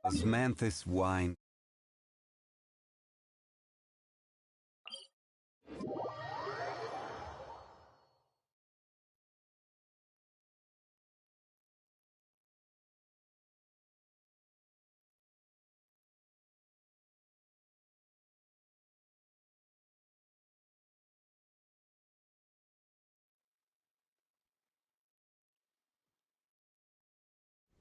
Osmanthus wine.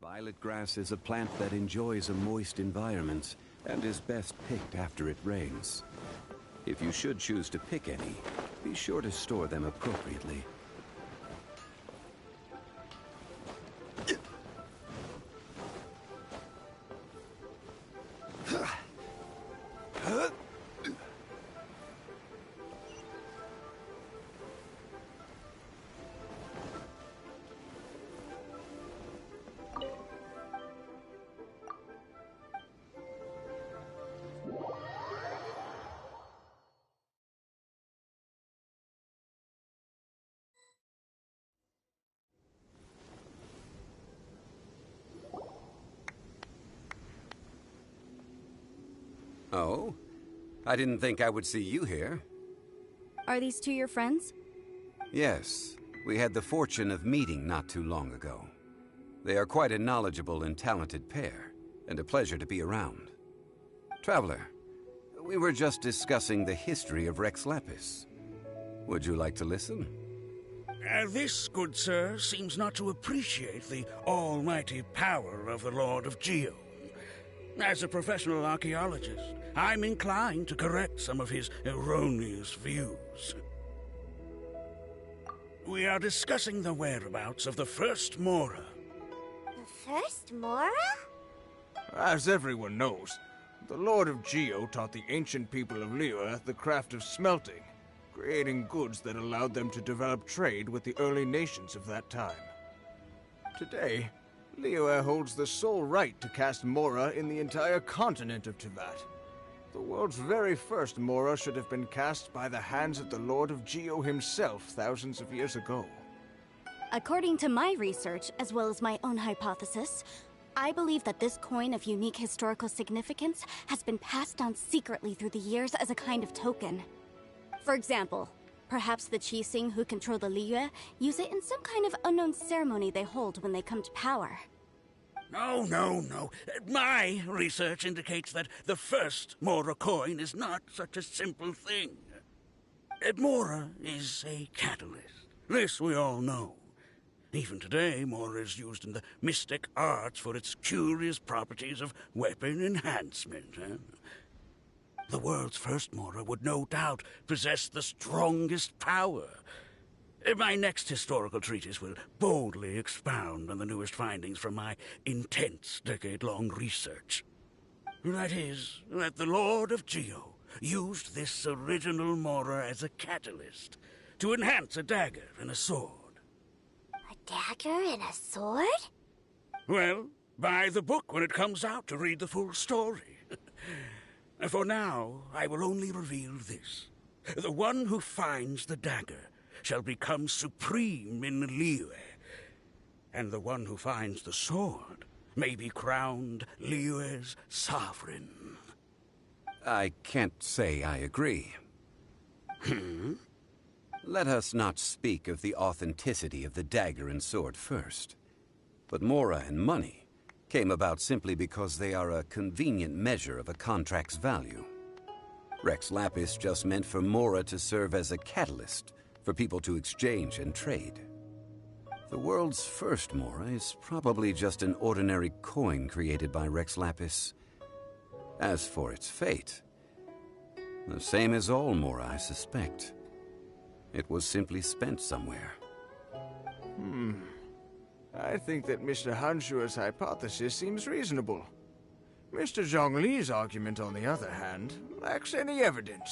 Violet grass is a plant that enjoys a moist environment and is best picked after it rains. If you should choose to pick any, be sure to store them appropriately. Oh? I didn't think I would see you here. Are these two your friends? Yes. We had the fortune of meeting not too long ago. They are quite a knowledgeable and talented pair, and a pleasure to be around. Traveler, we were just discussing the history of Rex Lapis. Would you like to listen? This, good sir, seems not to appreciate the almighty power of the Lord of Geo. As a professional archaeologist, I'm inclined to correct some of his erroneous views. We are discussing the whereabouts of the first Mora. The first Mora? As everyone knows, the Lord of Geo taught the ancient people of Liyue the craft of smelting, creating goods that allowed them to develop trade with the early nations of that time. Today, Liyue holds the sole right to cast Mora in the entire continent of Teyvat. The world's very first Mora should have been cast by the hands of the Lord of Geo himself thousands of years ago. According to my research, as well as my own hypothesis, I believe that this coin of unique historical significance has been passed down secretly through the years as a kind of token. For example, perhaps the Qixing who control the Liyue use it in some kind of unknown ceremony they hold when they come to power. No. My research indicates that the first Mora coin is not such a simple thing. Mora is a catalyst. This we all know. Even today, Mora is used in the mystic arts for its curious properties of weapon enhancement. The world's first Mora would no doubt possess the strongest power. My next historical treatise will boldly expound on the newest findings from my intense decade-long research. That is, that the Lord of Geo used this original Mora as a catalyst to enhance a dagger and a sword. A dagger and a sword? Well, buy the book when it comes out to read the full story. For now, I will only reveal this. The one who finds the dagger shall become supreme in Liyue, and the one who finds the sword may be crowned Liyue's sovereign. I can't say I agree. Let us not speak of the authenticity of the dagger and sword first. But Mora and money came about simply because they are a convenient measure of a contract's value. Rex Lapis just meant for Mora to serve as a catalyst for people to exchange and trade. The world's first Mora is probably just an ordinary coin created by Rex Lapis. As for its fate, the same as all Mora, I suspect. It was simply spent somewhere. I think that Mr. Hanshua's hypothesis seems reasonable. Mr. Zhongli's argument, on the other hand, lacks any evidence.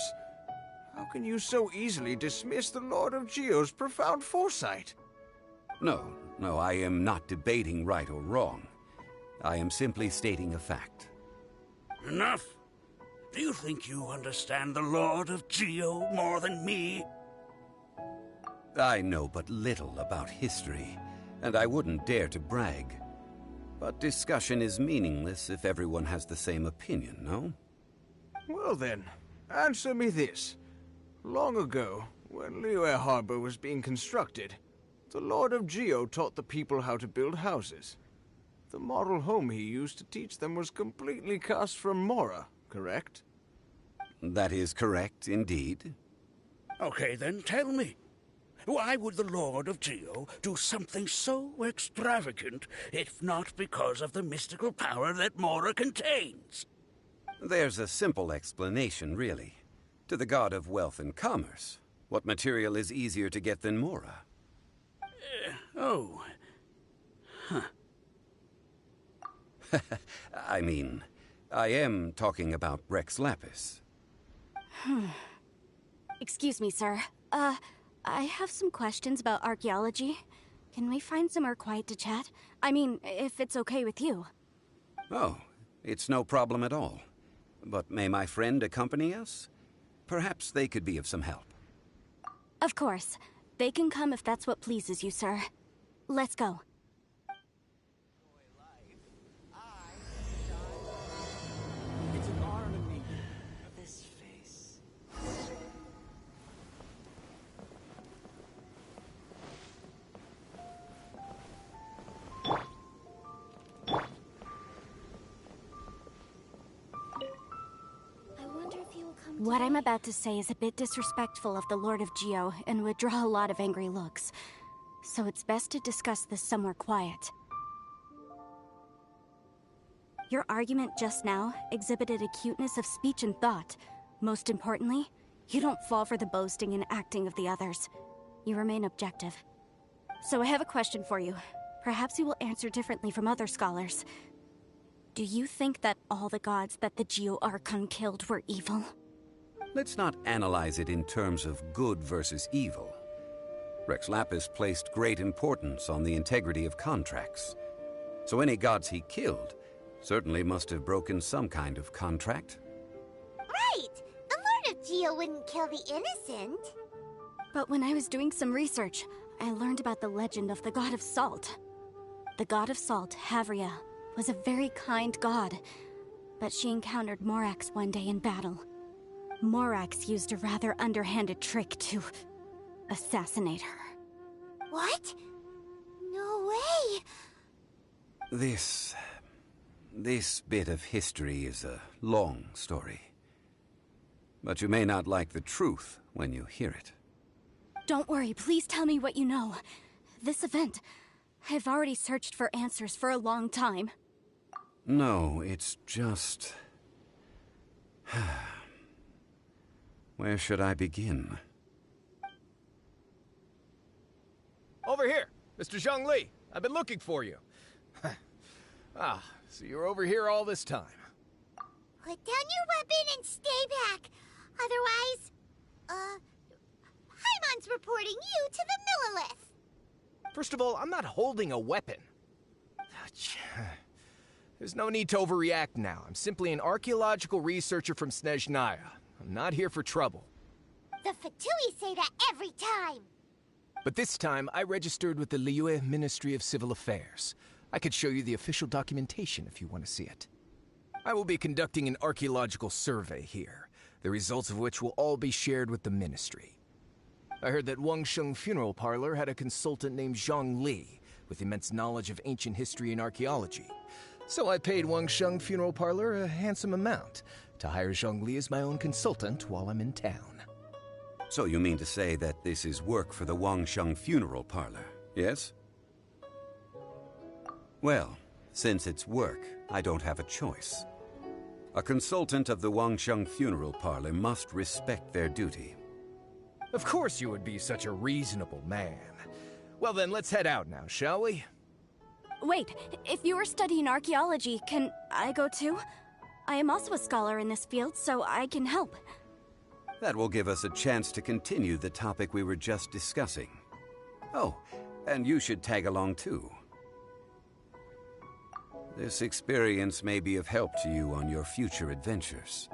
How can you so easily dismiss the Lord of Geo's profound foresight? No, I am not debating right or wrong. I am simply stating a fact. Enough. Do you think you understand the Lord of Geo more than me? I know but little about history, and I wouldn't dare to brag. But discussion is meaningless if everyone has the same opinion, no? Well then, answer me this. Long ago, when Liyue Harbor was being constructed, the Lord of Geo taught the people how to build houses. The model home he used to teach them was completely cast from Mora, correct? That is correct, indeed. Okay, then tell me. Why would the Lord of Geo do something so extravagant, if not because of the mystical power that Mora contains? There's a simple explanation, really. To the god of wealth and commerce, what material is easier to get than Mora? Oh. Huh. I mean, I am talking about Rex Lapis. Excuse me, sir. I have some questions about archaeology. Can we find somewhere quiet to chat? I mean, if it's okay with you. Oh, it's no problem at all. But may my friend accompany us? Perhaps they could be of some help. Of course. They can come if that's what pleases you, sir. Let's go. It's an harmony of this face. I wonder if he will come What I'm today. about to say is a bit disrespectful of the Lord of Geo and would draw a lot of angry looks. So it's best to discuss this somewhere quiet. Your argument just now exhibited acuteness of speech and thought. Most importantly, you don't fall for the boasting and acting of the others. You remain objective. So I have a question for you. Perhaps you will answer differently from other scholars. Do you think that all the gods that the Geo Archon killed were evil? Let's not analyze it in terms of good versus evil. Rex Lapis placed great importance on the integrity of contracts. So any gods he killed certainly must have broken some kind of contract. Right! The Lord of Geo wouldn't kill the innocent. But when I was doing some research, I learned about the legend of the god of salt. The god of salt, Havria, was a very kind god, but she encountered Morax one day in battle. Morax used a rather underhanded trick to assassinate her. What? No way! This bit of history is a long story. But you may not like the truth when you hear it. Don't worry, please tell me what you know. This event, I've already searched for answers for a long time. No, it's just... Where should I begin? Over here, Mr. Zhongli. I've been looking for you. So you're over here all this time. Put down your weapon and stay back. Otherwise, Paimon's reporting you to the Millilith. First of all, I'm not holding a weapon. There's no need to overreact now. I'm simply an archaeological researcher from Snezhnaya. I'm not here for trouble. The Fatui say that every time. But this time, I registered with the Liyue Ministry of Civil Affairs. I could show you the official documentation if you want to see it. I will be conducting an archaeological survey here, the results of which will all be shared with the ministry. I heard that Wangsheng Funeral Parlor had a consultant named Zhongli with immense knowledge of ancient history and archaeology. So I paid Wangsheng Funeral Parlor a handsome amount to hire Zhongli as my own consultant while I'm in town. So you mean to say that this is work for the Wangsheng Funeral Parlor, yes? Well, since it's work, I don't have a choice. A consultant of the Wangsheng Funeral Parlor must respect their duty. Of course you would be such a reasonable man. Well then, let's head out now, shall we? Wait, if you are studying archaeology, can I go too? I am also a scholar in this field, so I can help. That will give us a chance to continue the topic we were just discussing. Oh, and you should tag along too. This experience may be of help to you on your future adventures.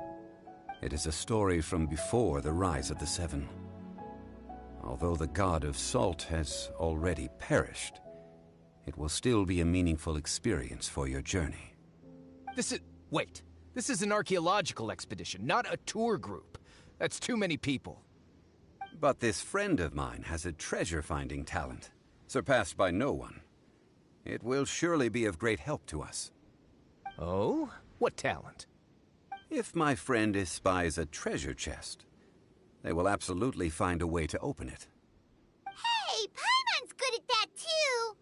It is a story from before the rise of the Seven. Although the god of salt has already perished, it will still be a meaningful experience for your journey. Wait. This is an archaeological expedition, not a tour group. That's too many people. But this friend of mine has a treasure-finding talent, surpassed by no one. It will surely be of great help to us. Oh? What talent? If my friend espies a treasure chest, they will absolutely find a way to open it. Hey, Paimon's good at that too!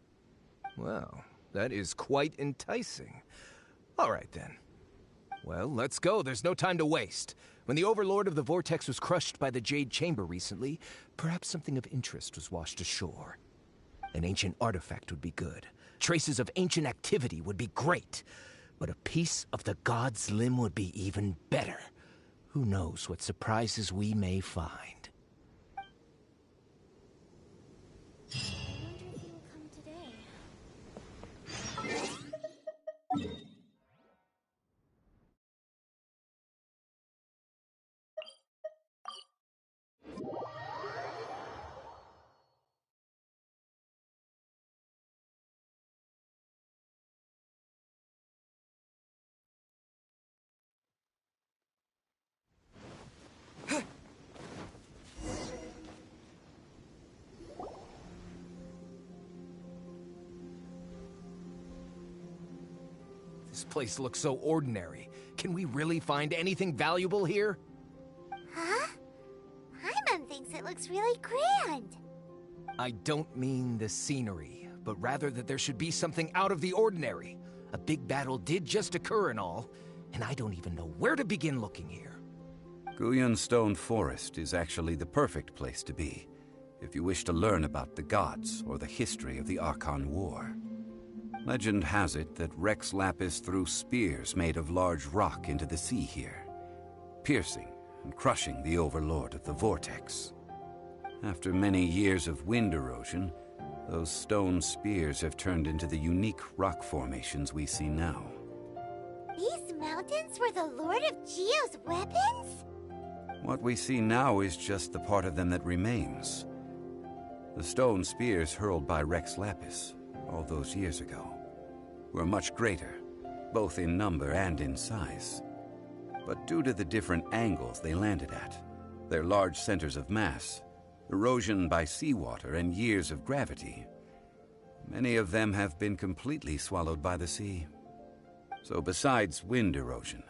Well, that is quite enticing. All right, then. Well, let's go. There's no time to waste. When the Overlord of the Vortex was crushed by the Jade Chamber recently, perhaps something of interest was washed ashore. An ancient artifact would be good. Traces of ancient activity would be great. But a piece of the God's limb would be even better. Who knows what surprises we may find. I wonder if he will come today. This place looks so ordinary. Can we really find anything valuable here? Huh? Paimon thinks it looks really grand. I don't mean the scenery, but rather that there should be something out of the ordinary. A big battle did just occur and all, and I don't even know where to begin looking here. Guyun Stone Forest is actually the perfect place to be, if you wish to learn about the gods or the history of the Archon War. Legend has it that Rex Lapis threw spears made of large rock into the sea here, piercing and crushing the Overlord of the Vortex. After many years of wind erosion, those stone spears have turned into the unique rock formations we see now. These mountains were the Lord of Geo's weapons? What we see now is just the part of them that remains. The stone spears hurled by Rex Lapis all those years ago were much greater, both in number and in size. But due to the different angles they landed at, their large centers of mass, erosion by seawater, and years of gravity, many of them have been completely swallowed by the sea. So besides wind erosion,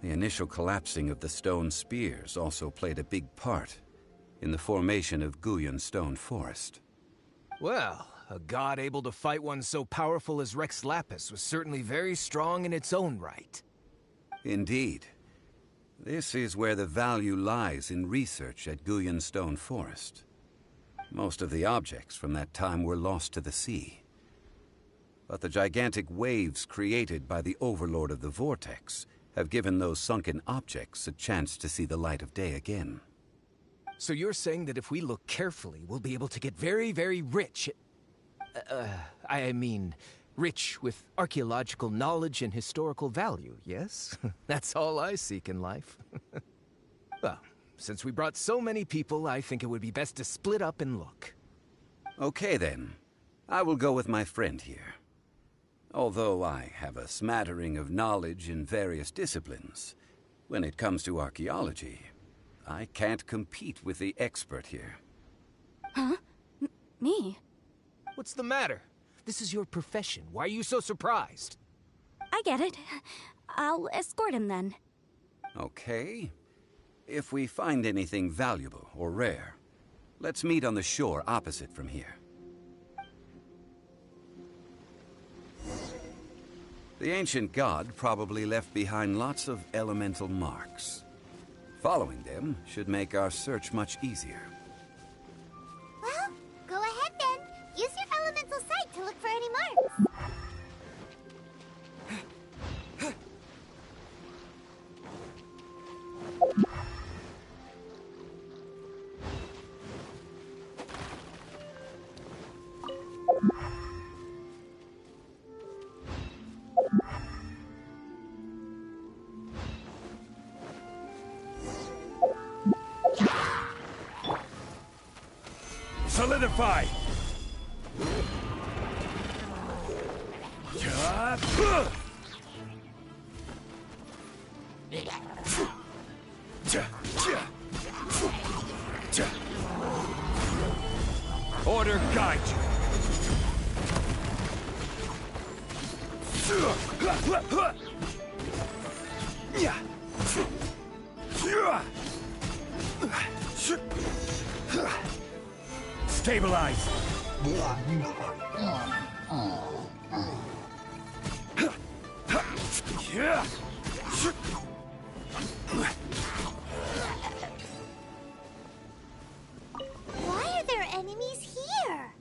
the initial collapsing of the stone spears also played a big part in the formation of Guyun Stone Forest. Well, a god able to fight one so powerful as Rex Lapis was certainly very strong in its own right. Indeed. This is where the value lies in research at Guyun Stone Forest. Most of the objects from that time were lost to the sea. But the gigantic waves created by the Overlord of the Vortex have given those sunken objects a chance to see the light of day again. So you're saying that if we look carefully, we'll be able to get very, very rich I mean, rich with archaeological knowledge and historical value, yes? That's all I seek in life. Well, since we brought so many people, I think it would be best to split up and look. Okay then. I will go with my friend here. Although I have a smattering of knowledge in various disciplines, when it comes to archaeology, I can't compete with the expert here. Huh? Me? What's the matter? This is your profession. Why are you so surprised? I get it. I'll escort him then. Okay. If we find anything valuable or rare, let's meet on the shore opposite from here. The ancient god probably left behind lots of elemental marks. Following them should make our search much easier. Well, go ahead then. Use your elemental sight to look for any marks. Solidify! Order guide you. Stabilize. Why are there enemies here?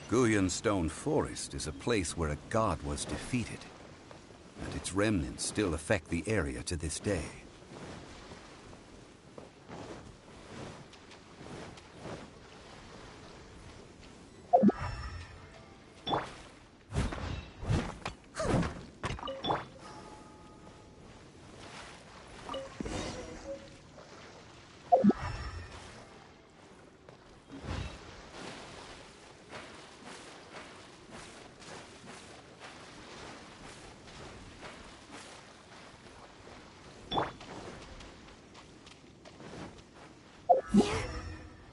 Guyan Stone Forest is a place where a god was defeated, and its remnants still affect the area to this day.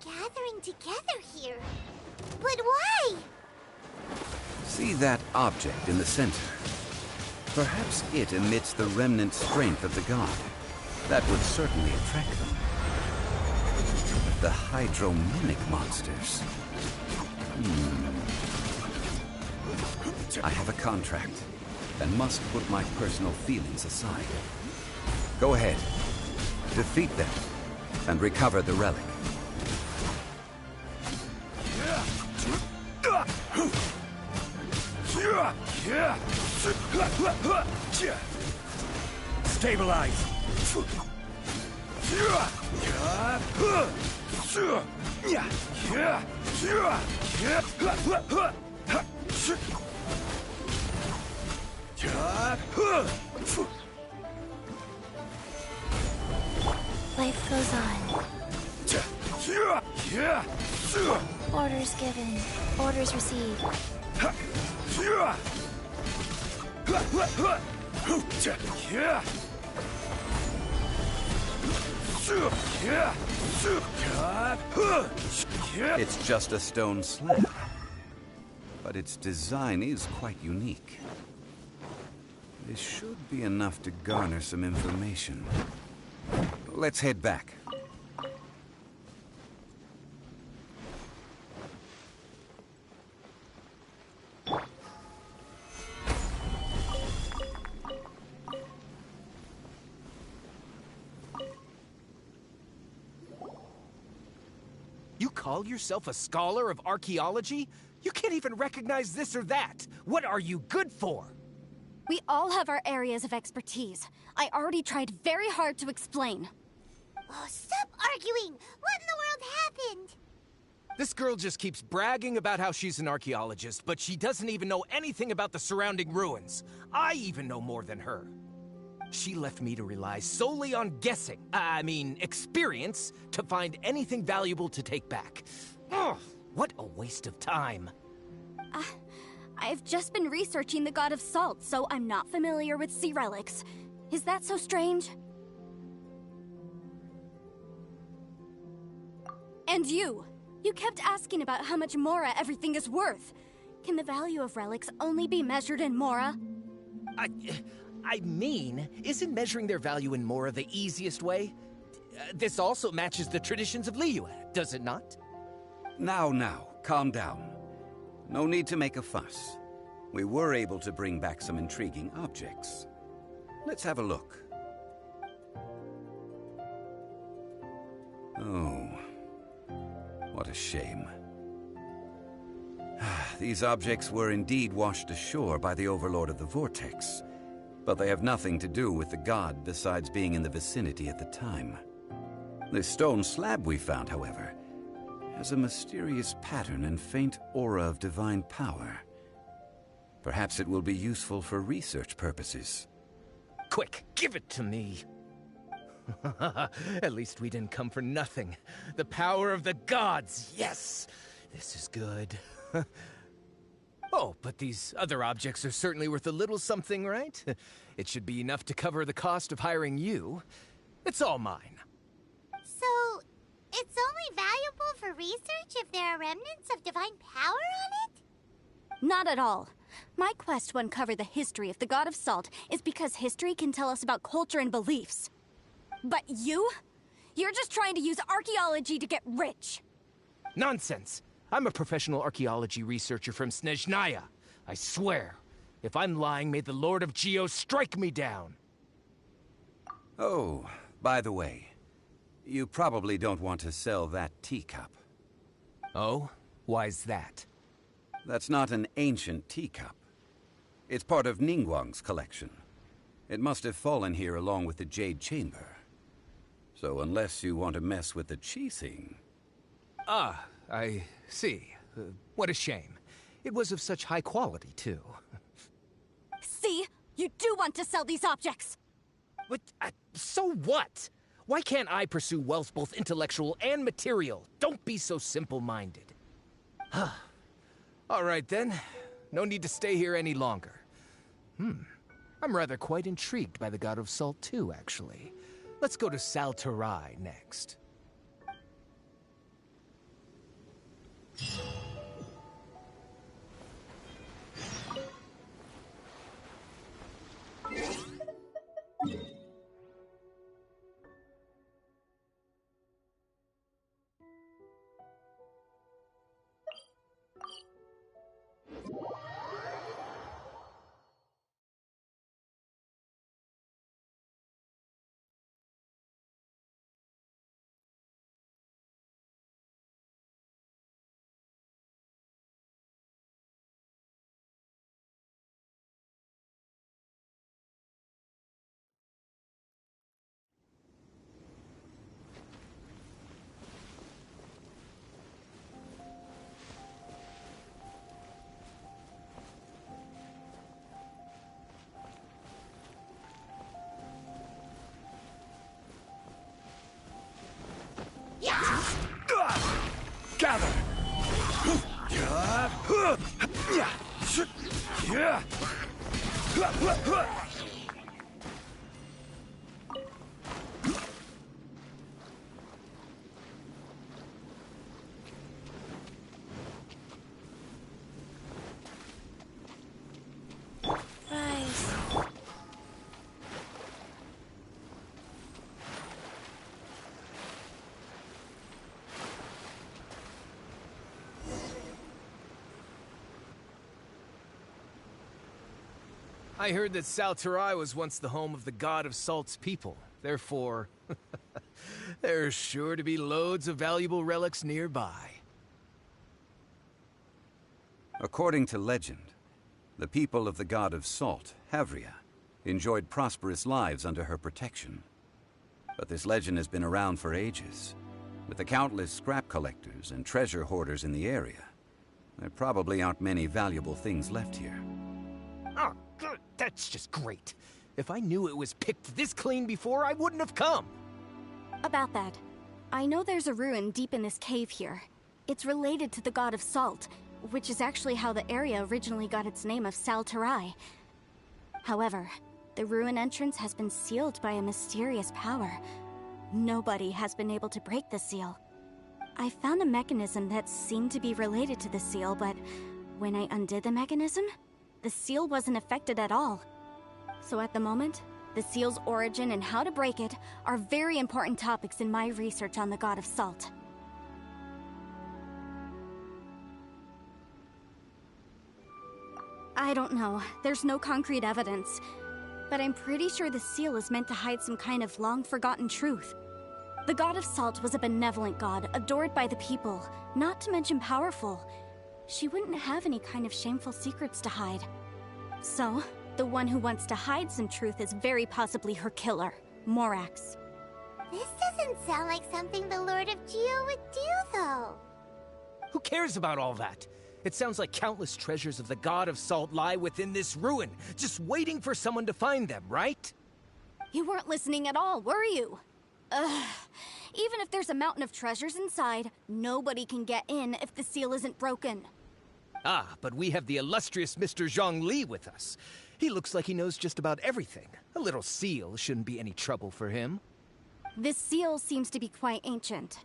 Gathering together here. But why? See that object in the center? Perhaps it emits the remnant strength of the god. That would certainly attract them. But the hydromimic monsters... I have a contract, and must put my personal feelings aside. Go ahead. Defeat them, and recover the relic. Stabilize. Life goes on. Orders given. Orders received. It's just a stone slab, but its design is quite unique. This should be enough to garner some information. Let's head back. You call yourself a scholar of archaeology? You can't even recognize this or that. What are you good for? We all have our areas of expertise. I already tried very hard to explain. Oh, stop arguing! What in the world happened? This girl just keeps bragging about how she's an archaeologist, but she doesn't even know anything about the surrounding ruins. I even know more than her. She left me to rely solely on guessing, experience, to find anything valuable to take back. Ugh, what a waste of time. I've just been researching the god of salt, so I'm not familiar with sea relics. Is that so strange? And you kept asking about how much Mora everything is worth. Can the value of relics only be measured in Mora? Isn't measuring their value in Mora the easiest way? This also matches the traditions of Liyue, does it not? Now, calm down. No need to make a fuss. We were able to bring back some intriguing objects. Let's have a look. Oh, what a shame. These objects were indeed washed ashore by the Overlord of the Vortex, but they have nothing to do with the god besides being in the vicinity at the time. This stone slab we found, however, has a mysterious pattern and faint aura of divine power. Perhaps it will be useful for research purposes. Quick, give it to me. At least we didn't come for nothing. The power of the gods, yes! This is good. Oh, but these other objects are certainly worth a little something, right? It should be enough to cover the cost of hiring you. It's all mine. So, it's only valuable for research if there are remnants of divine power on it? Not at all. My quest to uncover the history of the God of Salt is because history can tell us about culture and beliefs. But you? You're just trying to use archaeology to get rich. Nonsense! I'm a professional archaeology researcher from Snezhnaya. I swear, if I'm lying, may the Lord of Geo strike me down. Oh, by the way, you probably don't want to sell that teacup. Oh? Why's that? That's not an ancient teacup. It's part of Ningguang's collection. It must have fallen here along with the Jade Chamber. So unless you want to mess with the Qixing... Ah, I see. What a shame. It was of such high quality, too. See? You do want to sell these objects! But, so what? Why can't I pursue wealth both intellectual and material? Don't be so simple-minded. All right, then. No need to stay here any longer. I'm rather quite intrigued by the God of Salt, too, actually. Let's go to Sal Tarai next. Gather! Rise. I heard that Sal Tarai was once the home of the God of Salt's people. Therefore, there's sure to be loads of valuable relics nearby. According to legend, the people of the God of Salt, Havria, enjoyed prosperous lives under her protection. But this legend has been around for ages. With the countless scrap collectors and treasure hoarders in the area, there probably aren't many valuable things left here. Oh, good. That's just great. If I knew it was picked this clean before, I wouldn't have come. About that, I know there's a ruin deep in this cave here. It's related to the God of Salt, which is actually how the area originally got its name of Sal Tarai. However, the ruin entrance has been sealed by a mysterious power. Nobody has been able to break the seal. I found a mechanism that seemed to be related to the seal, but when I undid the mechanism, the seal wasn't affected at all. So at the moment, the seal's origin and how to break it are very important topics in my research on the God of Salt. I don't know. There's no concrete evidence. But I'm pretty sure the seal is meant to hide some kind of long-forgotten truth. The God of Salt was a benevolent god, adored by the people, not to mention powerful. She wouldn't have any kind of shameful secrets to hide. So, the one who wants to hide some truth is very possibly her killer, Morax. This doesn't sound like something the Lord of Geo would do, though. Who cares about all that? It sounds like countless treasures of the God of Salt lie within this ruin, just waiting for someone to find them, right? You weren't listening at all, were you? Ugh. Even if there's a mountain of treasures inside, nobody can get in if the seal isn't broken. Ah, but we have the illustrious Mr. Zhongli with us. He looks like he knows just about everything. A little seal shouldn't be any trouble for him. This seal seems to be quite ancient.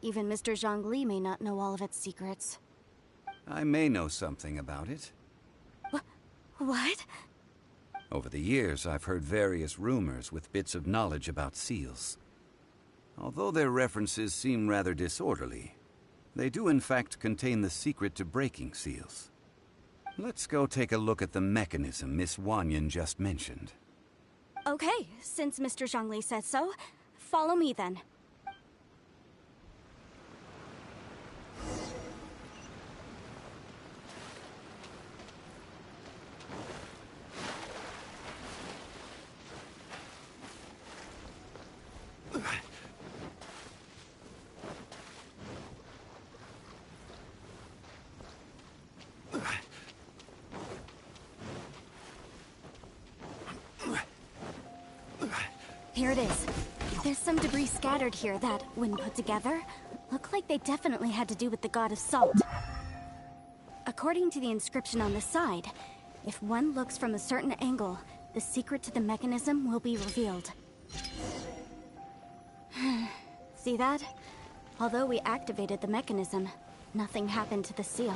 Even Mr. Zhongli may not know all of its secrets. I may know something about it. What? Over the years, I've heard various rumors with bits of knowledge about seals. Although their references seem rather disorderly, they do in fact contain the secret to breaking seals. Let's go take a look at the mechanism Miss Wanyan just mentioned. Okay, since Mr. Zhongli says so, follow me then. Here it is. There's some debris scattered here that, when put together, look like they definitely had to do with the god of salt. According to the inscription on the side, if one looks from a certain angle, the secret to the mechanism will be revealed. See that? Although we activated the mechanism, nothing happened to the seal.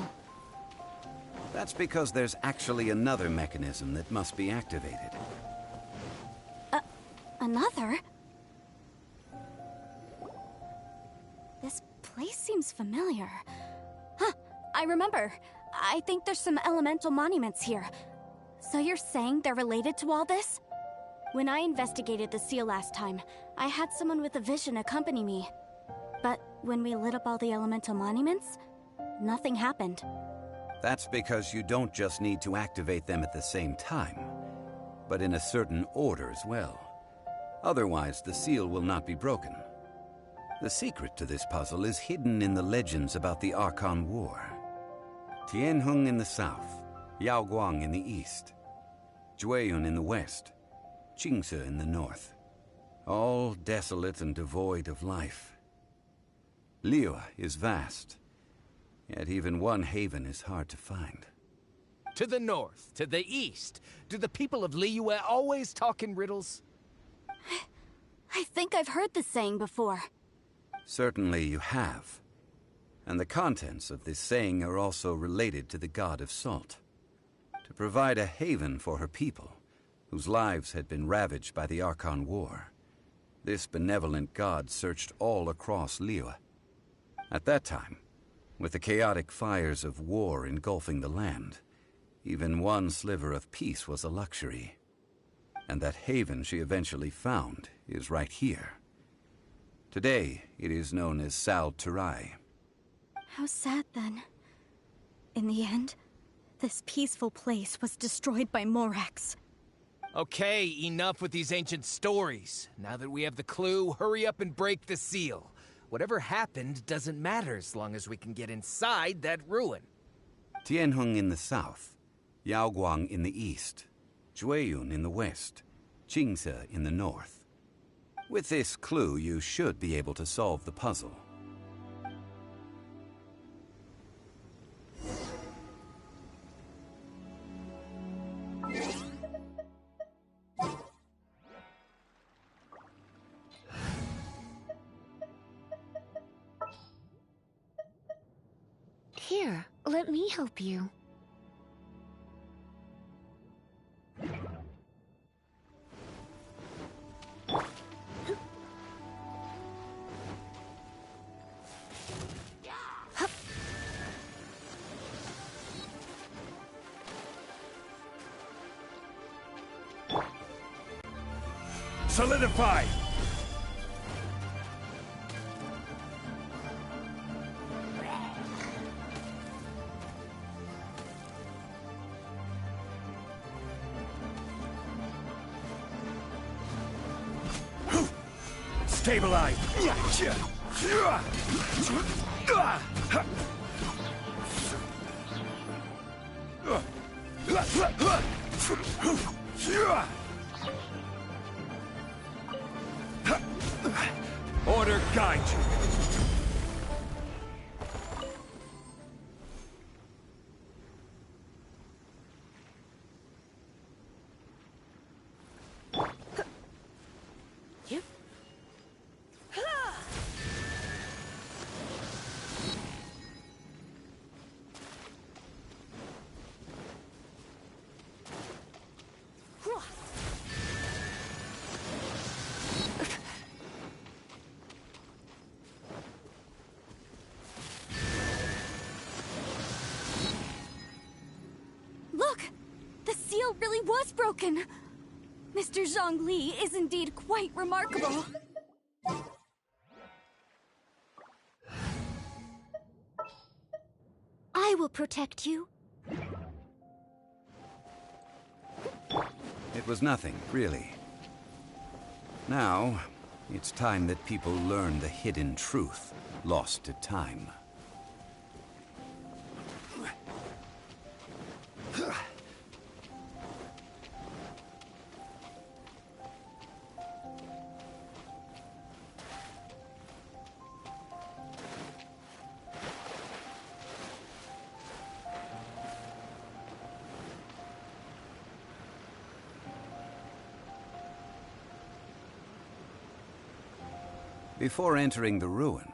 That's because there's actually another mechanism that must be activated. Another? This place seems familiar. Huh, I remember. I think there's some elemental monuments here. So you're saying they're related to all this? When I investigated the seal last time, I had someone with a vision accompany me. But when we lit up all the elemental monuments, nothing happened. That's because you don't just need to activate them at the same time, but in a certain order as well. Otherwise, the seal will not be broken. The secret to this puzzle is hidden in the legends about the Archon War. Tianheng in the south, Yaoguang in the east, Jueyun in the west, Qingce in the north. All desolate and devoid of life. Liyue is vast, yet even one haven is hard to find. To the north, to the east. Do the people of Liyue always talk in riddles? I think I've heard this saying before. Certainly you have. And the contents of this saying are also related to the god of salt. To provide a haven for her people, whose lives had been ravaged by the Archon War, this benevolent god searched all across Liyue. At that time, with the chaotic fires of war engulfing the land, even one sliver of peace was a luxury. And that haven she eventually found is right here. Today, it is known as Sal Turai. How sad, then. In the end, this peaceful place was destroyed by Morax. Okay, enough with these ancient stories. Now that we have the clue, hurry up and break the seal. Whatever happened doesn't matter as long as we can get inside that ruin. Tianheng in the south, Yaoguang in the east, Jueyun in the west, Qingce in the north. With this clue, you should be able to solve the puzzle. Here, let me help you. Solidify! Stabilize! Order guide you! broken. Mr. Zhongli is indeed quite remarkable. I will protect you. It was nothing, really. Now, it's time that people learn the hidden truth lost to time. Before entering the ruin,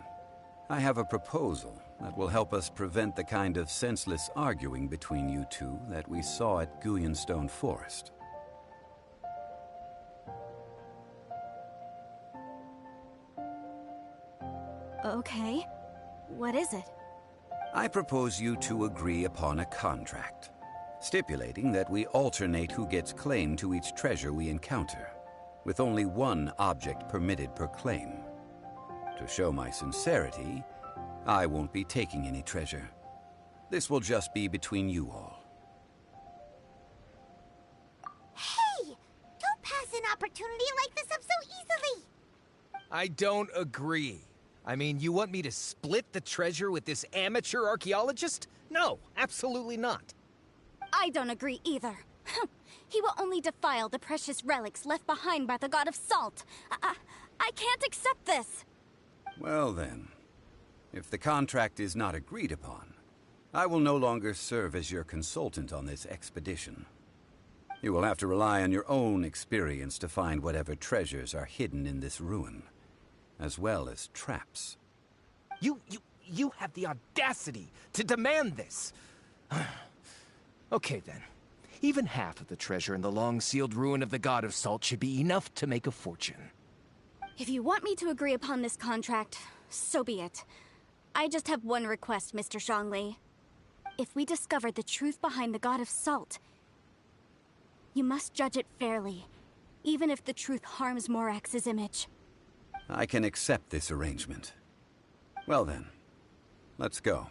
I have a proposal that will help us prevent the kind of senseless arguing between you two that we saw at Guyonstone Forest. Okay. What is it? I propose you two agree upon a contract, stipulating that we alternate who gets claim to each treasure we encounter, with only one object permitted per claim. To show my sincerity, I won't be taking any treasure. This will just be between you all. Hey! Don't pass an opportunity like this up so easily! I don't agree. I mean, you want me to split the treasure with this amateur archaeologist? No, absolutely not. I don't agree either. He will only defile the precious relics left behind by the god of salt. I can't accept this. Well then, if the contract is not agreed upon, I will no longer serve as your consultant on this expedition. You will have to rely on your own experience to find whatever treasures are hidden in this ruin, as well as traps. You have the audacity to demand this. Okay then. Even half of the treasure in the long-sealed ruin of the god of salt should be enough to make a fortune. If you want me to agree upon this contract, so be it. I just have one request, Mr. Zhongli. If we discover the truth behind the god of salt, you must judge it fairly, even if the truth harms Morax's image. I can accept this arrangement. Well then, let's go.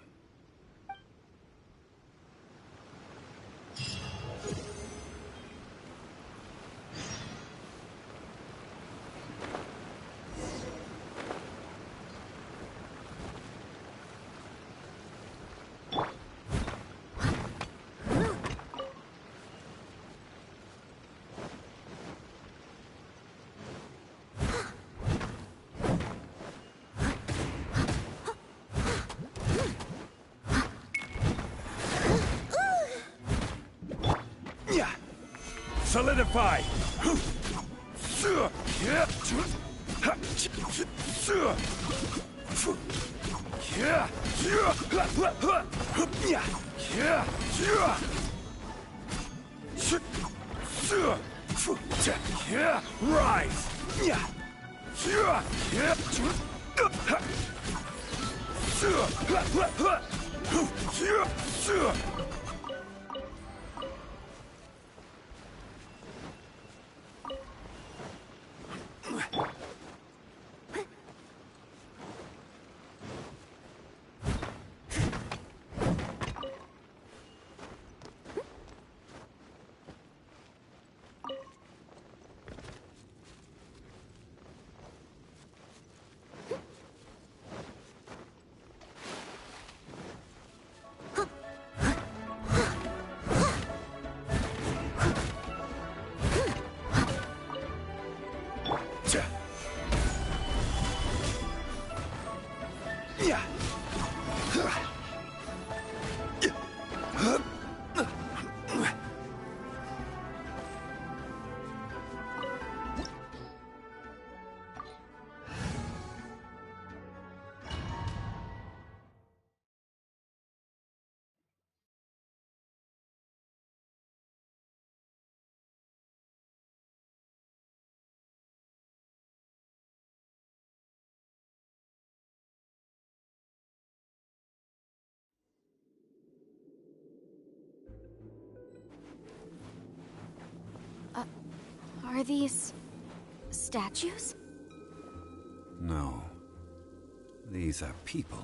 Solidify! Rise! Are these statues? No. These are people.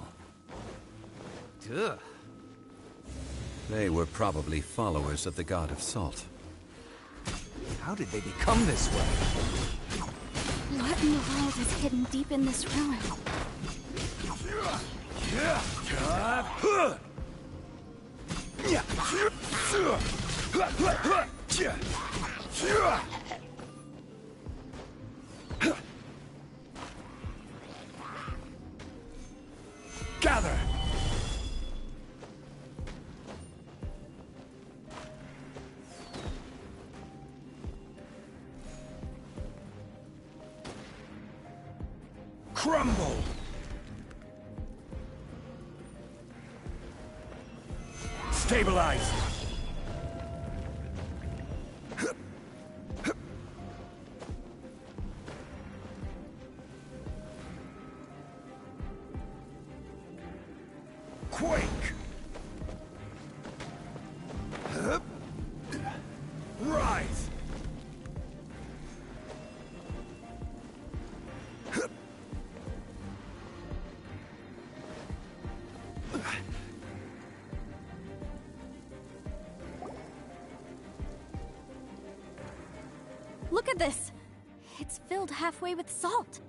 Ugh. They were probably followers of the god of salt. How did they become this way? What in the world is hidden deep in this ruin? Gather! Crumble! Stabilize! Quake! Rise! Look at this! It's filled halfway with salt.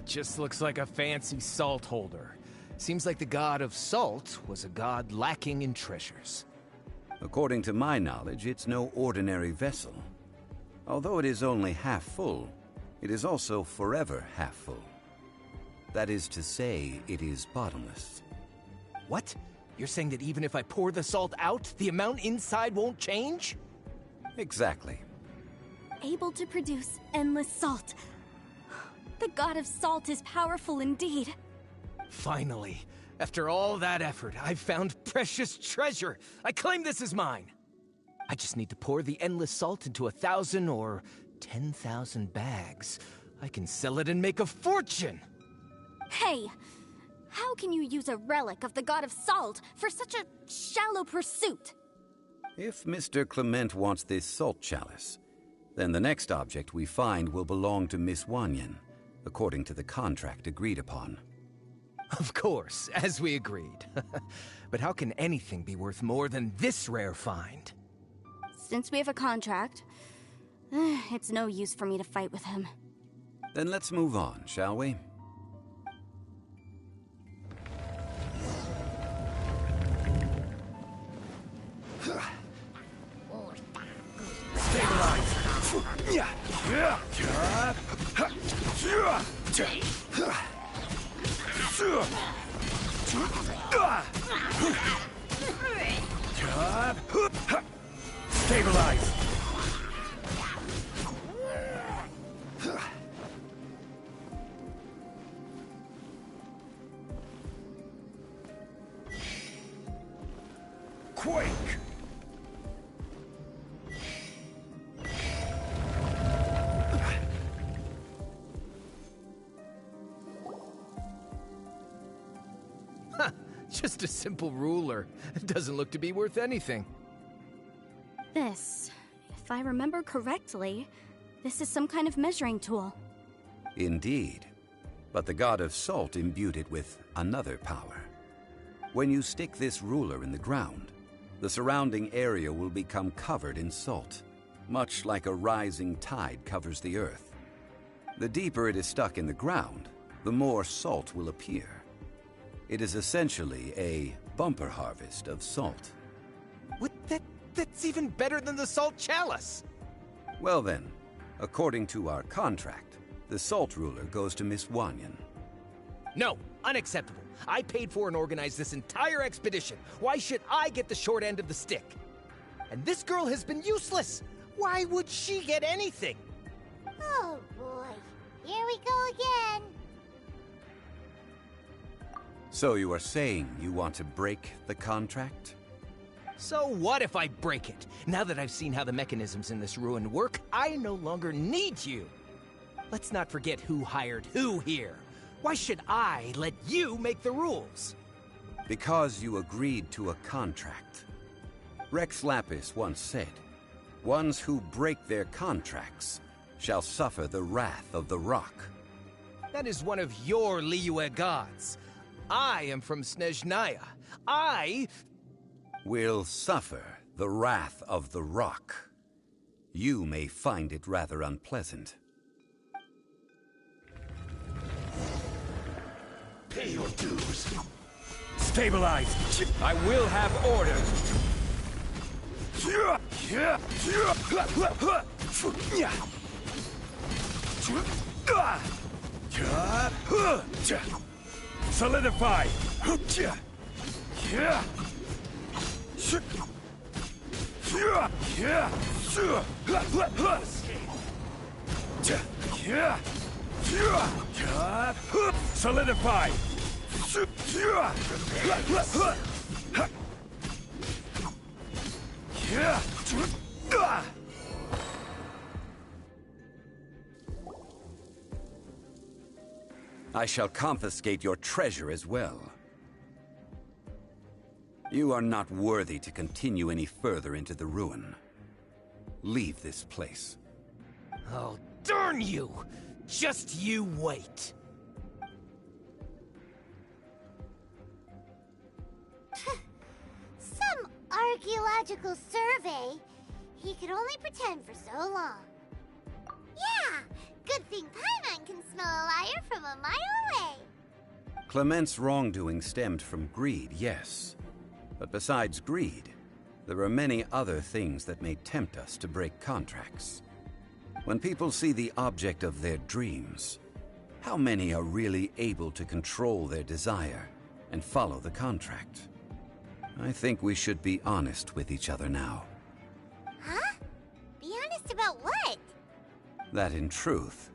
Just looks like a fancy salt holder. Seems like the god of salt was a god lacking in treasures. According to my knowledge, it's no ordinary vessel. Although it is only half full, it is also forever half full. That is to say, it is bottomless. What? You're saying that even if I pour the salt out, the amount inside won't change? Exactly. Able to produce endless salt. The god of salt is powerful indeed. Finally, after all that effort, I've found precious treasure. I claim this as mine. I just need to pour the endless salt into 1,000 or 10,000 bags. I can sell it and make a fortune. Hey, how can you use a relic of the god of salt for such a shallow pursuit? If Mr. Clement wants this salt chalice, then the next object we find will belong to Miss Wanyan, according to the contract agreed upon. Of course, as we agreed. But how can anything be worth more than this rare find? Since we have a contract, it's no use for me to fight with him. Then let's move on, shall we? Stabilize! Quake! Just a simple ruler. It doesn't look to be worth anything. This, if I remember correctly, this is some kind of measuring tool. Indeed. But the god of salt imbued it with another power. When you stick this ruler in the ground, the surrounding area will become covered in salt, much like a rising tide covers the earth. The deeper it is stuck in the ground, the more salt will appear. It is essentially a bumper harvest of salt. What? That's even better than the salt chalice! Well then, according to our contract, the salt ruler goes to Miss Wanyan. No, unacceptable. I paid for and organized this entire expedition. Why should I get the short end of the stick? And this girl has been useless. Why would she get anything? Oh boy, here we go again. So you are saying you want to break the contract? So what if I break it? Now that I've seen how the mechanisms in this ruin work, I no longer need you. Let's not forget who hired who here. Why should I let you make the rules? Because you agreed to a contract. Rex Lapis once said, Ones who break their contracts shall suffer the wrath of the rock. That is one of your Liyue gods. I am from Snezhnaya. I will suffer the wrath of the rock. You may find it rather unpleasant. Pay your dues. Stabilize. I will have order. Solidify. Solidify. I shall confiscate your treasure as well. You are not worthy to continue any further into the ruin. Leave this place. Oh, darn you! Just you wait. Some archaeological survey? He could only pretend for so long. Yeah! Good thing Paimon can smell a liar from a mile away. Clement's wrongdoing stemmed from greed, yes. But besides greed, there are many other things that may tempt us to break contracts. When people see the object of their dreams, how many are really able to control their desire and follow the contract? I think we should be honest with each other now. Huh? Be honest about what? That in truth,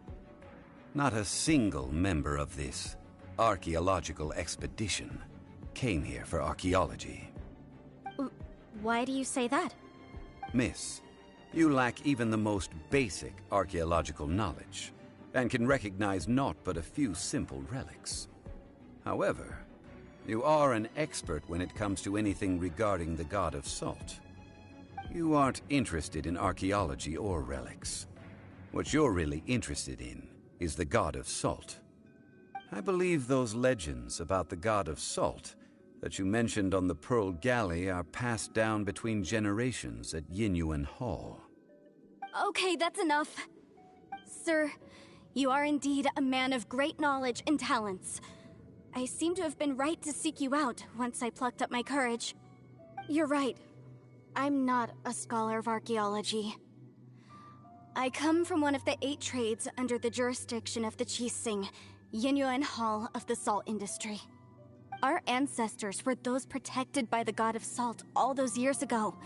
not a single member of this archaeological expedition came here for archaeology. Why do you say that? Miss, you lack even the most basic archaeological knowledge, and can recognize naught but a few simple relics. However, you are an expert when it comes to anything regarding the god of salt. You aren't interested in archaeology or relics. What you're really interested in is the god of salt. I believe those legends about the god of salt that you mentioned on the Pearl Galley are passed down between generations at Yinyuan Hall. Okay, that's enough. Sir, you are indeed a man of great knowledge and talents. I seem to have been right to seek you out once I plucked up my courage. You're right. I'm not a scholar of archaeology. I come from one of the 8 trades under the jurisdiction of the Qixing, Yinyuan Hall of the salt industry. Our ancestors were those protected by the god of salt all those years ago,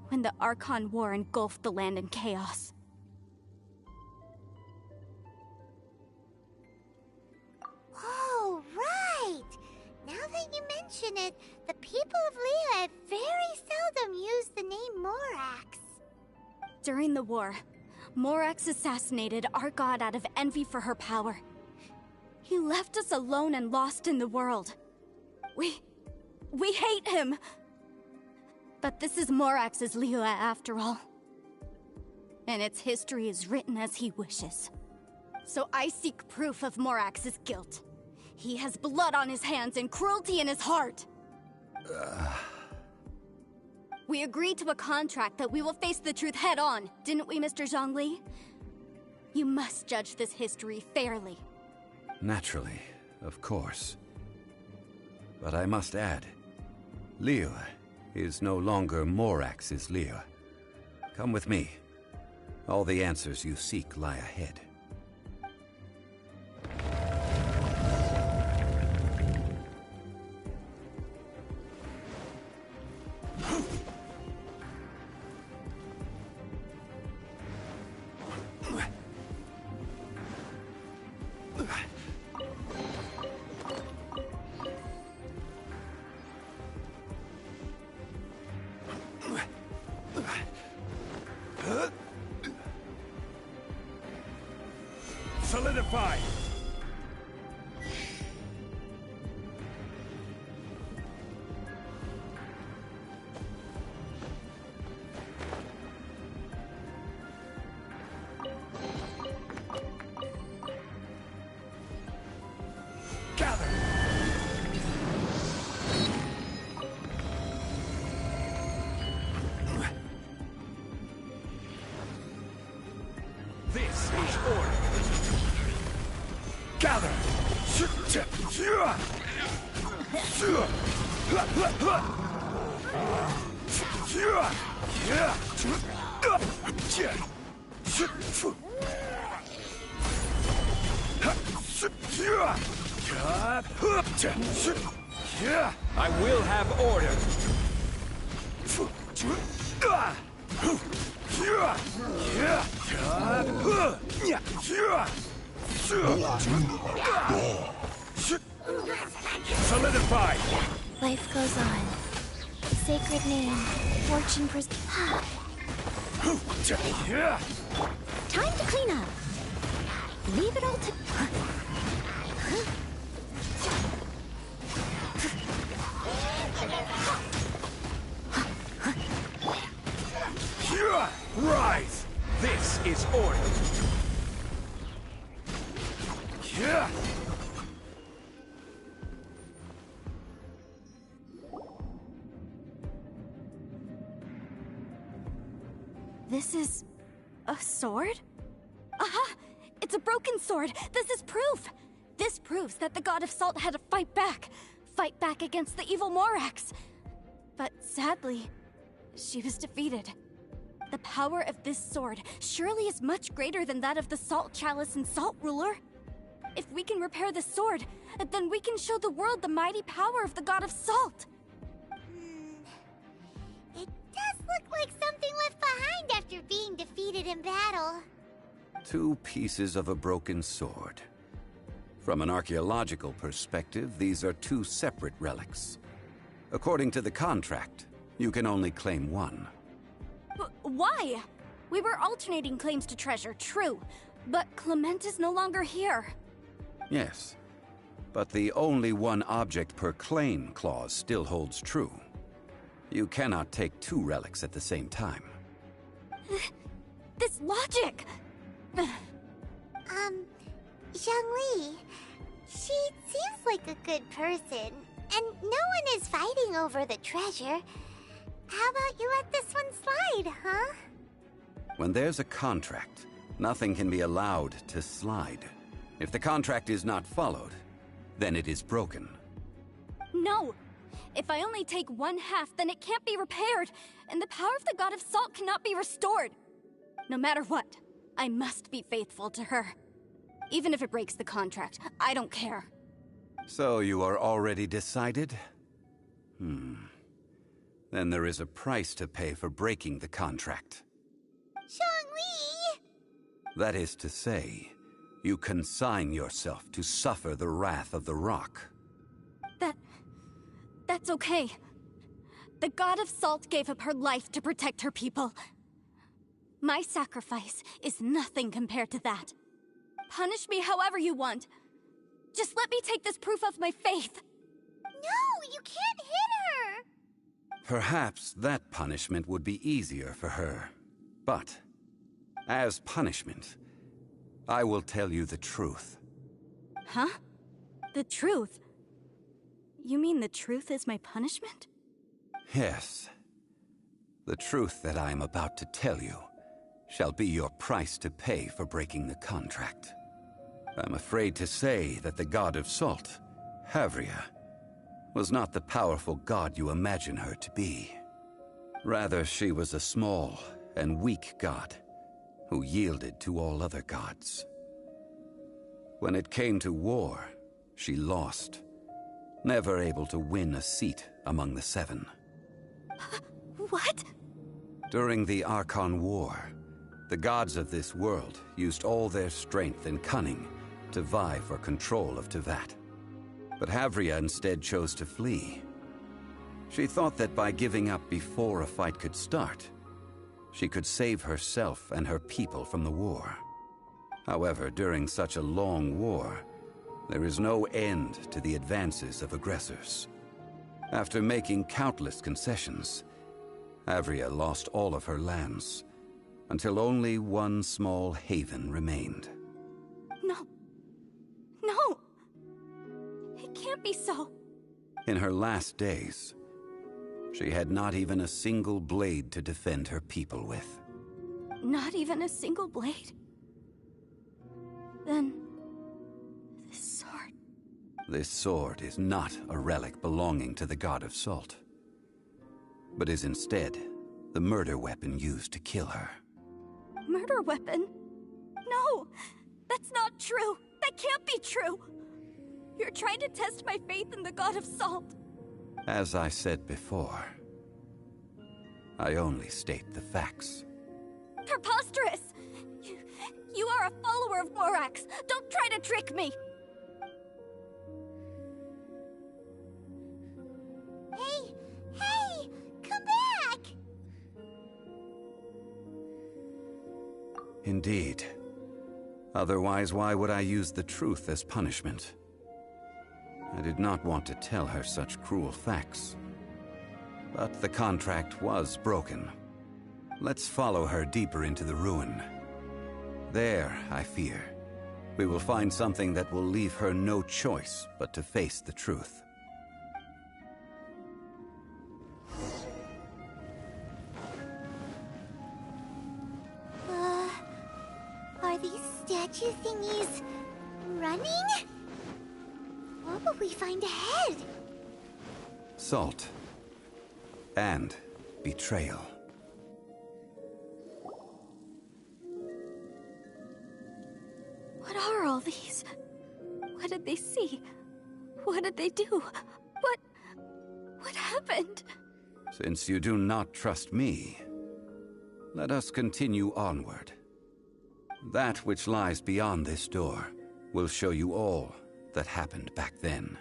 when the Archon War engulfed the land in chaos. Oh, right! Now that you mention it, the people of Liyue very seldom use the name Morax. During the war, Morax assassinated our god out of envy for her power. He left us alone and lost in the world. We hate him! But this is Morax's Liyue after all. And its history is written as he wishes. So I seek proof of Morax's guilt. He has blood on his hands and cruelty in his heart. We agreed to a contract that we will face the truth head on, didn't we, Mr. Zhongli? You must judge this history fairly. Naturally, of course. But I must add, Liyue is no longer Morax's Liyue. Come with me. All the answers you seek lie ahead. I will have order. Solidify! Life goes on. Sacred name. Fortune Time to clean up. Leave it all to... Rise! This is order. This is... a sword? Aha! It's a broken sword! This is proof! This proves that the God of Salt had to fight back. Fight back against the evil Morax. But sadly, she was defeated. The power of this sword surely is much greater than that of the Salt Chalice and Salt Ruler. If we can repair the sword, then we can show the world the mighty power of the God of Salt. It does look like something left behind after being defeated in battle. 2 pieces of a broken sword. From an archaeological perspective, these are 2 separate relics. According to the contract, you can only claim 1. Why? We were alternating claims to treasure, true. But Clement is no longer here. Yes, but the only 1 object per claim clause still holds true. You cannot take 2 relics at the same time. This logic! Zhongli, she seems like a good person, and no one is fighting over the treasure. How about you let this one slide, huh? When there's a contract, nothing can be allowed to slide. If the contract is not followed, then it is broken. No! If I only take 1/2, then it can't be repaired, and the power of the God of Salt cannot be restored. No matter what, I must be faithful to her. Even if it breaks the contract, I don't care. So you are already decided? Then there is a price to pay for breaking the contract. Zhongli! That is to say, you consign yourself to suffer the wrath of the rock. That's okay. The God of Salt gave up her life to protect her people. My sacrifice is nothing compared to that. Punish me however you want. Just let me take this proof of my faith. No, you can't hit her! Perhaps that punishment would be easier for her. But, as punishment, I will tell you the truth. Huh? The truth? You mean the truth is my punishment? Yes. The truth that I am about to tell you shall be your price to pay for breaking the contract. I'm afraid to say that the God of Salt, Havria, was not the powerful god you imagine her to be. Rather, she was a small and weak god who yielded to all other gods. When it came to war, she lost, never able to win a seat among the 7. What? During the Archon War, the gods of this world used all their strength and cunning to vie for control of Tevat. But Havria instead chose to flee. She thought that by giving up before a fight could start, she could save herself and her people from the war. However, during such a long war, there is no end to the advances of aggressors. After making countless concessions, Havria lost all of her lands, until only one small haven remained. No. No! It can't be so. In her last days, she had not even a single blade to defend her people with. Not even a single blade? Then... this sword... This sword is not a relic belonging to the god of salt, but is instead the murder weapon used to kill her. Murder weapon? No! That's not true! That can't be true! You're trying to test my faith in the god of salt. As I said before, I only state the facts. Preposterous! You are a follower of Morax! Don't try to trick me! Hey! Come back! Indeed. Otherwise, why would I use the truth as punishment? I did not want to tell her such cruel facts. But the contract was broken. Let's follow her deeper into the ruin. There, I fear, we will find something that will leave her no choice but to face the truth. Are these statue thingies running? What will we find ahead? Salt. And betrayal. What are all these? What did they see? What did they do? What happened? Since you do not trust me, let us continue onward. That which lies beyond this door will show you all that happened back then.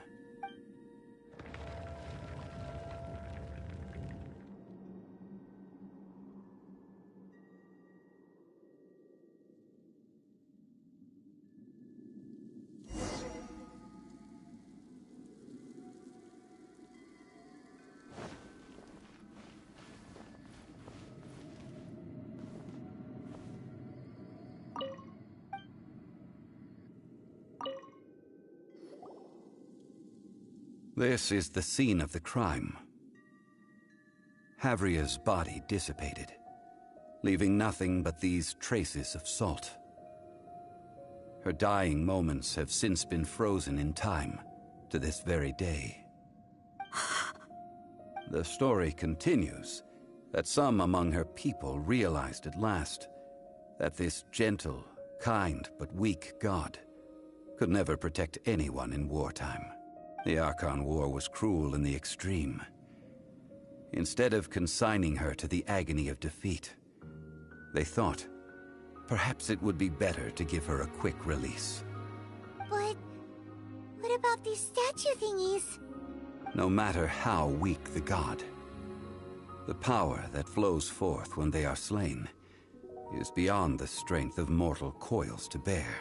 This is the scene of the crime. Havria's body dissipated, leaving nothing but these traces of salt. Her dying moments have since been frozen in time to this very day. The story continues that some among her people realized at last that this gentle, kind, but weak god could never protect anyone in wartime. The Archon War was cruel in the extreme. Instead of consigning her to the agony of defeat, they thought perhaps it would be better to give her a quick release. But what about these statue thingies? No matter how weak the god, the power that flows forth when they are slain is beyond the strength of mortal coils to bear.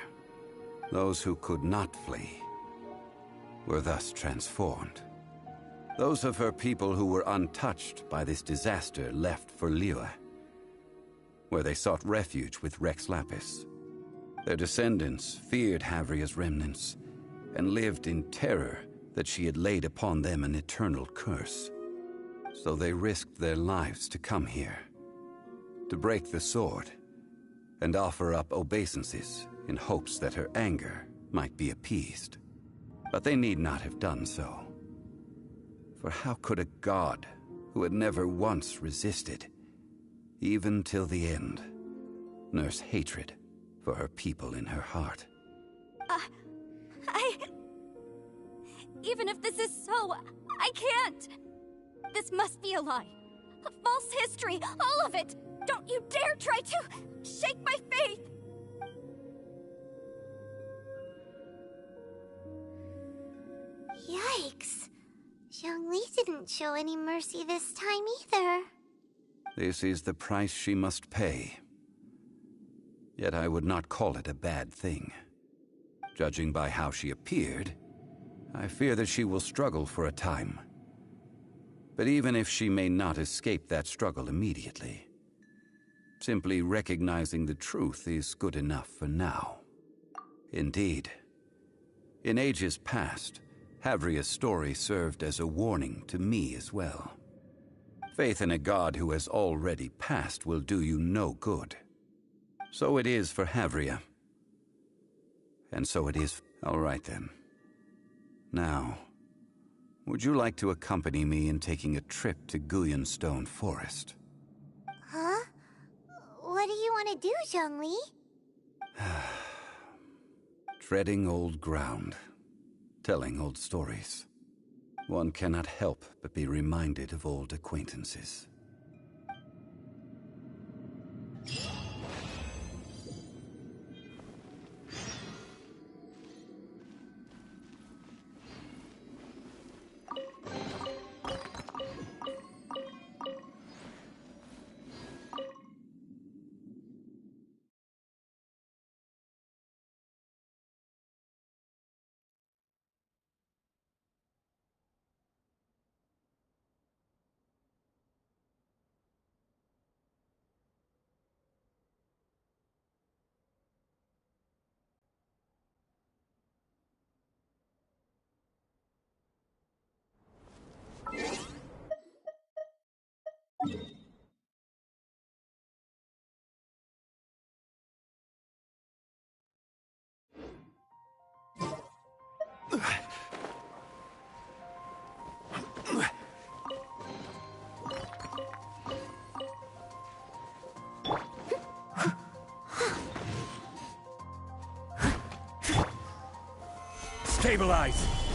Those who could not flee were thus transformed. Those of her people who were untouched by this disaster left for Liyue, where they sought refuge with Rex Lapis. Their descendants feared Havria's remnants and lived in terror that she had laid upon them an eternal curse. So they risked their lives to come here, to break the sword and offer up obeisances in hopes that her anger might be appeased. But they need not have done so. For how could a god who had never once resisted, even till the end, nurse hatred for her people in her heart? Even if this is so, I can't! This must be a lie. A false history, all of it! Don't you dare try to shake my faith! Yikes. Zhongli didn't show any mercy this time either. This is the price she must pay. Yet I would not call it a bad thing. Judging by how she appeared, I fear that she will struggle for a time. But even if she may not escape that struggle immediately, simply recognizing the truth is good enough for now. Indeed, in ages past, Havria's story served as a warning to me as well. Faith in a god who has already passed will do you no good. So it is for Havria. And so it is. All right then. Now, would you like to accompany me in taking a trip to Stone Forest? Huh? What do you want to do, Zhongli? Treading old ground, telling old stories. One cannot help but be reminded of old acquaintances. Stabilize!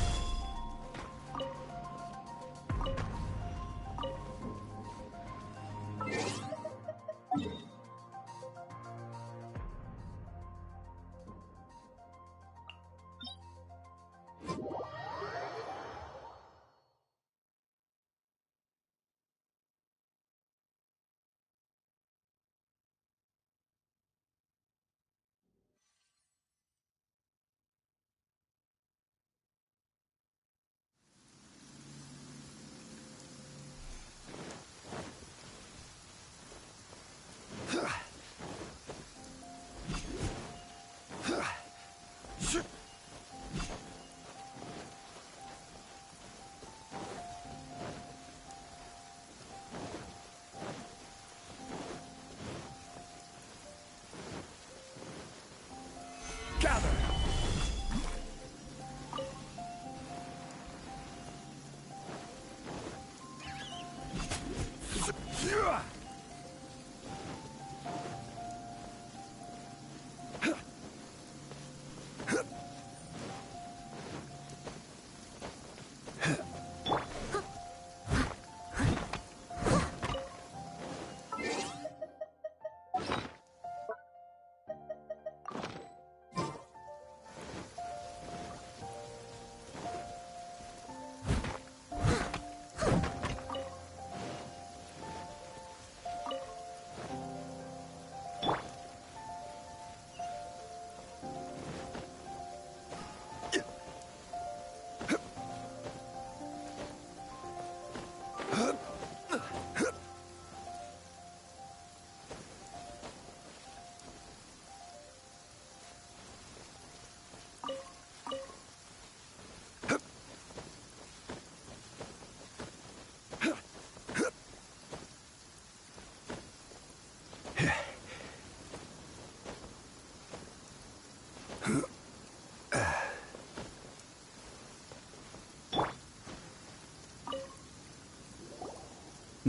Gather!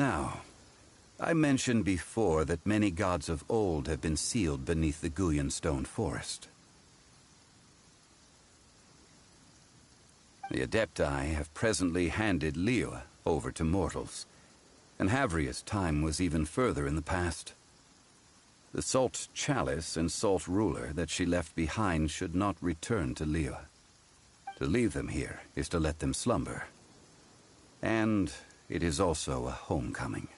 Now, I mentioned before that many gods of old have been sealed beneath the Stone Forest. The Adepti have presently handed Liyue over to mortals, and Havria's time was even further in the past. The Salt Chalice and Salt Ruler that she left behind should not return to Liyue. To leave them here is to let them slumber. And it is also a homecoming.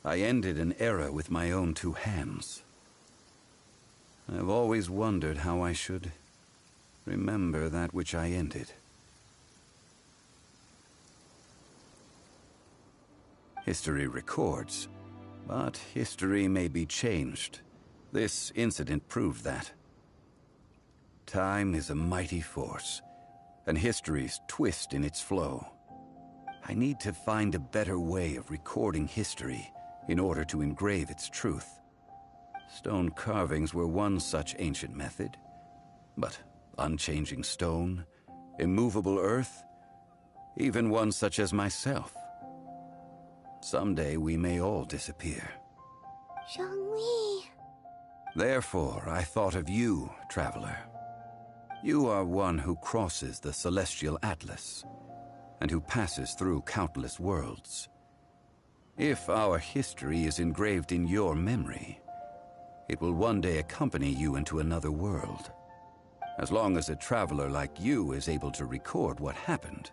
I ended an era with my own two hands. I've always wondered how I should remember that which I ended. History records, but history may be changed. This incident proved that. Time is a mighty force, and history's twist in its flow. I need to find a better way of recording history in order to engrave its truth. Stone carvings were one such ancient method, but unchanging stone, immovable earth, even one such as myself. Someday we may all disappear. Zhongli. Therefore, I thought of you, traveler. You are one who crosses the celestial atlas, and who passes through countless worlds. If our history is engraved in your memory, it will one day accompany you into another world. As long as a traveler like you is able to record what happened,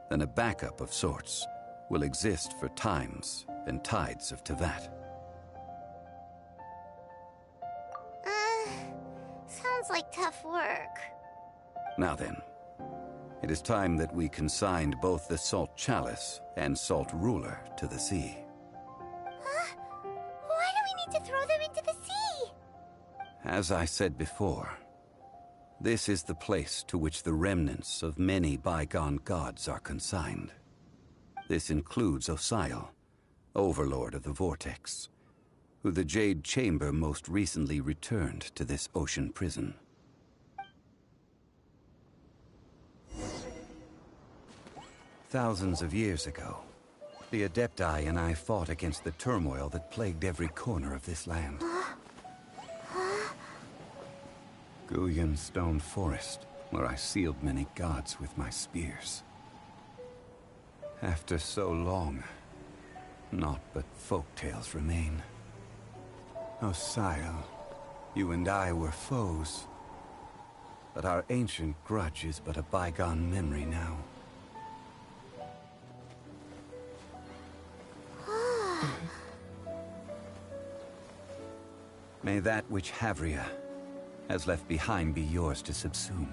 then a backup of sorts will exist for times and tides of Teyvat. Sounds like tough work. Now then, it is time that we consigned both the Salt Chalice and Salt Ruler to the sea. Huh? Why do we need to throw them into the sea? As I said before, this is the place to which the remnants of many bygone gods are consigned. This includes Osial, Overlord of the Vortex, who the Jade Chamber most recently returned to this ocean prison. Thousands of years ago, the Adepti and I fought against the turmoil that plagued every corner of this land. Guyan Stone Forest, where I sealed many gods with my spears. After so long, naught but folk tales remain. Osial, you and I were foes, but our ancient grudge is but a bygone memory now. May that which Havria has left behind be yours to subsume.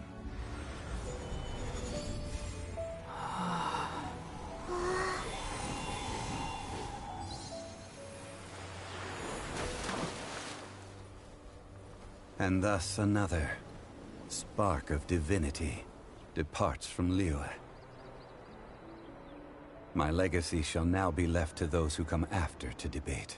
And thus another spark of divinity departs from Liyue. My legacy shall now be left to those who come after to debate.